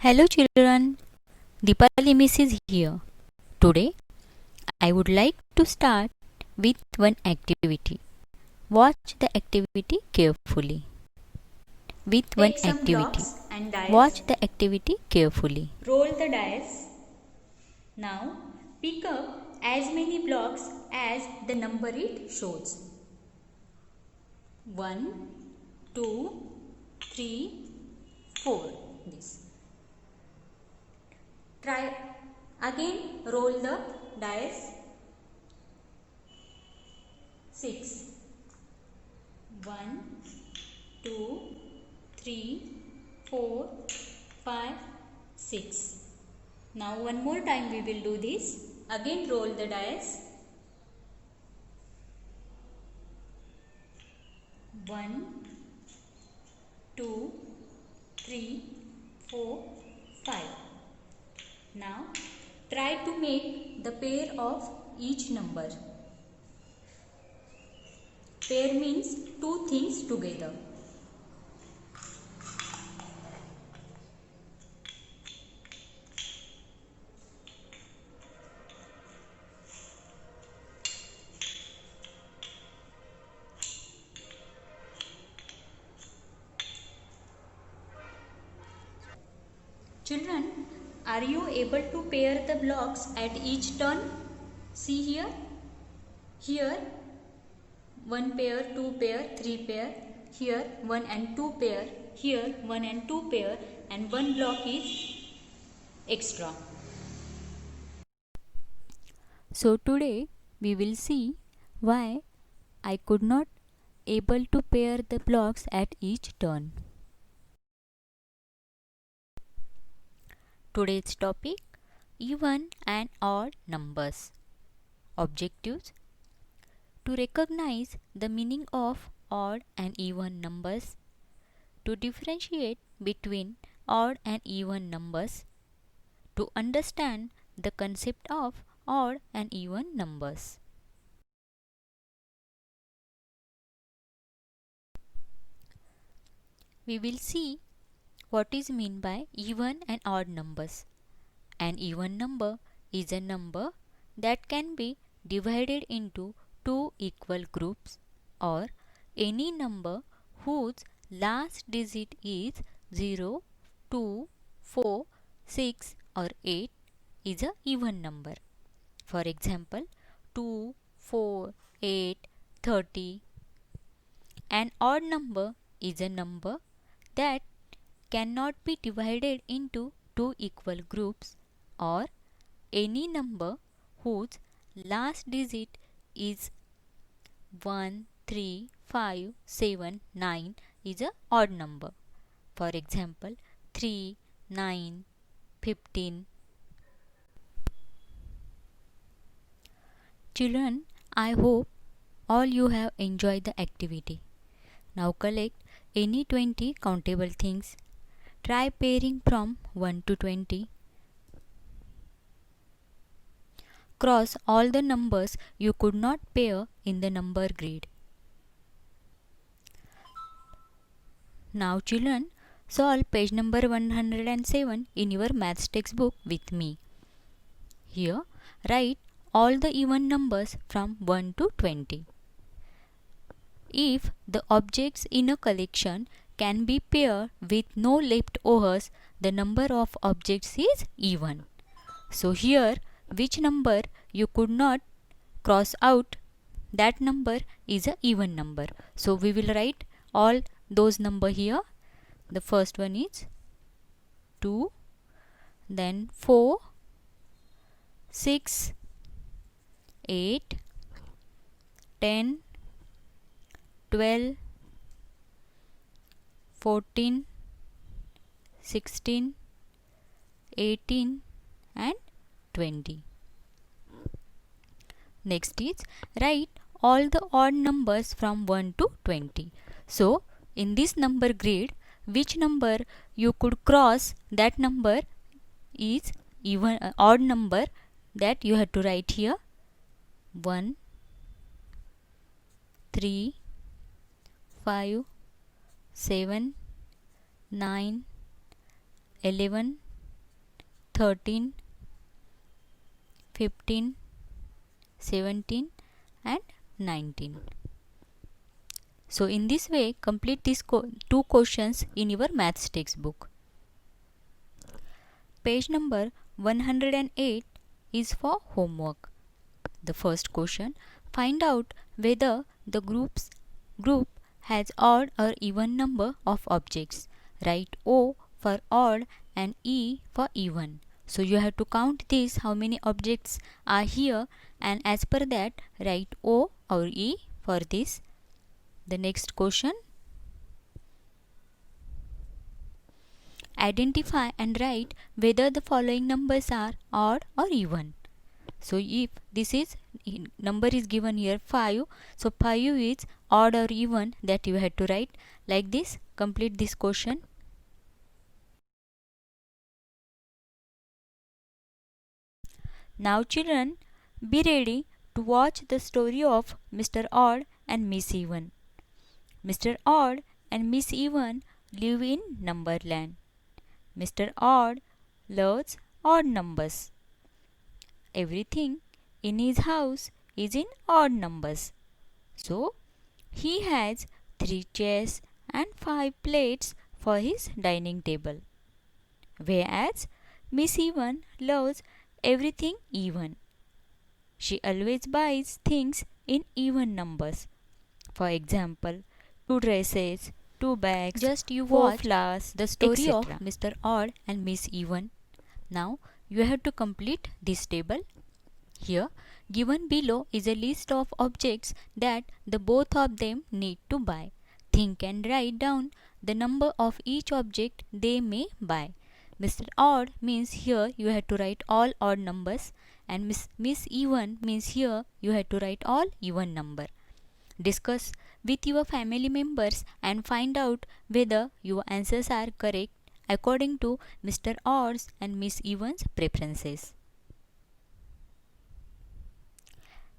Hello children, Deepali Miss is here. Today I would like to start with one activity. Watch the activity carefully. With one Take some activity. blocks and dice. Watch the activity carefully. Roll the dice. Now pick up as many blocks as the number it shows. 1, 2, 3, 4. This. Try again, roll the dice. 6. 1, 2, 3, 4, 5, 6. Now one more time we will do this. Again roll the dice. 1, 2, 3, 4, 5. Now try to make the pair of each number. Pair means two things together. Children, are you able to pair the blocks at each turn? See here. Here 1 pair, 2 pair, 3 pair. Here 1 and 2 pair. Here 1 and 2 pair, and one block is extra. So today we will see why I could not able to pair the blocks at each turn. Today's topic: even and odd numbers. Objectives: to recognize the meaning of odd and even numbers, to differentiate between odd and even numbers, to understand the concept of odd and even numbers. We will see what is meant by even and odd numbers. An even number is a number that can be divided into two equal groups, or any number whose last digit is 0, 2, 4, 6 or 8 is a even number. For example, 2, 4, 8, 30. An odd number is a number that cannot be divided into two equal groups, or any number whose last digit is 1, 3, 5, 7, 9 is a odd number. For example, 3, 9, 15. Children, I hope all you have enjoyed the activity. Now collect any 20 countable things. Try pairing from 1 to 20. Cross all the numbers you could not pair in the number grid. Now children, solve page number 107 in your maths textbook with me. Here, write all the even numbers from 1 to 20. If the objects in a collection can be paired with no leftovers, the number of objects is even. So here, which number you could not cross out, that number is a even number. So we will write all those number here. The first one is 2, then 4, 6, 8, 10, 12, 14, 16, 18 and 20. Next is write all the odd numbers from 1 to 20. So in this number grid, which number you could cross, that number is even odd number, that you have to write here. 1, 3, 5, 7, 9, 11, 13, 15, 17 and 19. So in this way, complete these two questions in your maths textbook. Page number 108 is for homework. The first question, find out whether the group has odd or even number of objects. Write O for odd and E for even. So you have to count this, how many objects are here, and as per that write O or E for this. The next question, identify and write whether the following numbers are odd or even. So if this is number is given here 5, so 5 is odd or even, that you have to write like this. Complete this question. Now children, be ready to watch the story of Mr. Odd and Miss Even. Mr. Odd and Miss Even live in Numberland. Mr. Odd loves odd numbers. Everything in his house is in odd numbers. So he has 3 chairs and 5 plates for his dining table. Whereas Miss Even loves everything even. She always buys things in even numbers. For example, 2 dresses, 2 bags, just you watch flowers, the story of Mr. Odd and Miss Even. Now you have to complete this table. Here given below is a list of objects that the both of them need to buy. Think and write down the number of each object they may buy. Mr. Odd means here you have to write all odd numbers, and Miss Even means here you have to write all even number. Discuss with your family members and find out whether your answers are correct according to Mr. Odd's and Miss Even's preferences.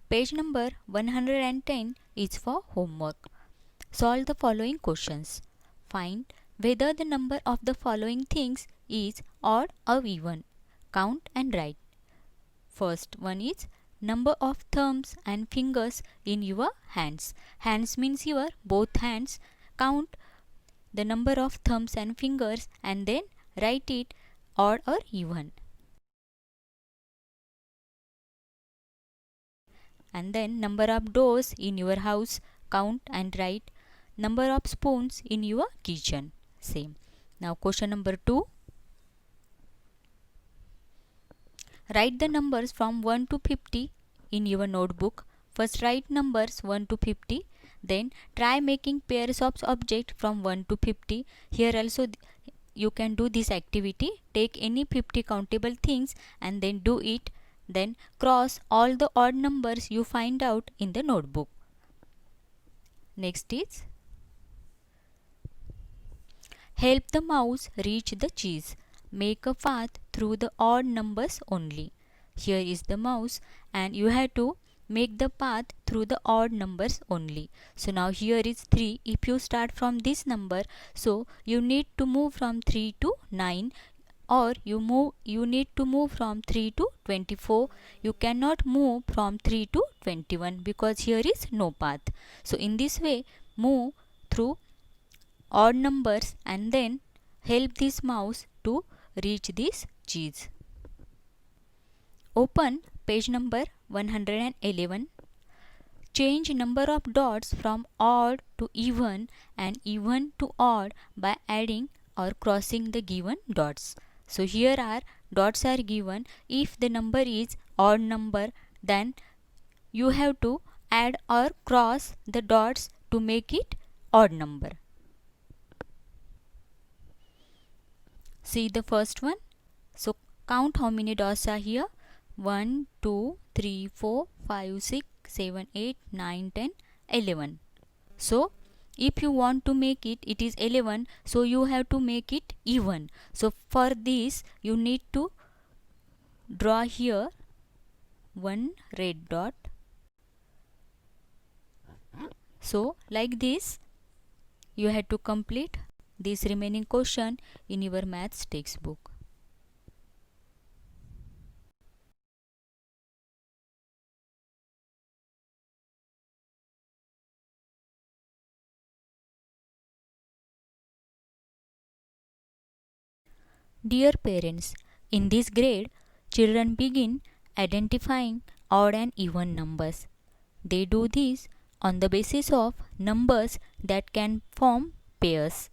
Page number 110 is for homework. Solve the following questions. Find whether the number of the following things is odd or even. Count and write. First one is number of thumbs and fingers in your hands. Hands means your both hands. Count the number of thumbs and fingers and then write it odd or even. And then number of doors in your house, count and write. Number of spoons in your kitchen, same. Now question number 2. Write the numbers from 1 to 50 in your notebook. First write numbers 1 to 50. Then try making pairs of objects from 1 to 50. Here also you can do this activity. Take any 50 countable things and then do it. Then cross all the odd numbers you find out in the notebook. Next is help the mouse reach the cheese. Make a path through the odd numbers only. Here is the mouse and you have to make the path through the odd numbers only. So now here is 3. If you start from this number, so you need to move from 3 to 9, or you need to move from 3 to 24. You cannot move from 3 to 21 because here is no path. So in this way move through odd numbers and then help this mouse to reach this cheese. Open page number 111. Change number of dots from odd to even and even to odd by adding or crossing the given dots. So here are dots are given. If the number is odd number, then you have to add or cross the dots to make it odd number. See the first one. So count how many dots are here. 1, 2, 3, 4, 5, 6, 7, 8, 9, 10, 11. So if you want to make it, it is 11. So you have to make it even. So for this you need to draw here one red dot. So like this you have to complete this remaining question in your maths textbook. Dear parents, in this grade, children begin identifying odd and even numbers. They do this on the basis of numbers that can form pairs.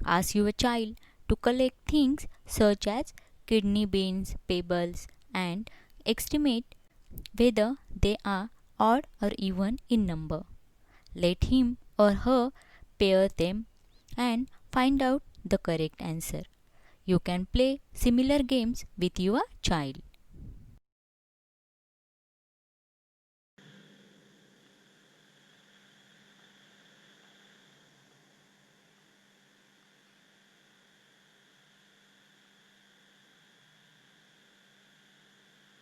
Ask your child to collect things such as kidney beans, pebbles, and estimate whether they are odd or even in number. Let him or her pair them and find out the correct answer. You can play similar games with your child.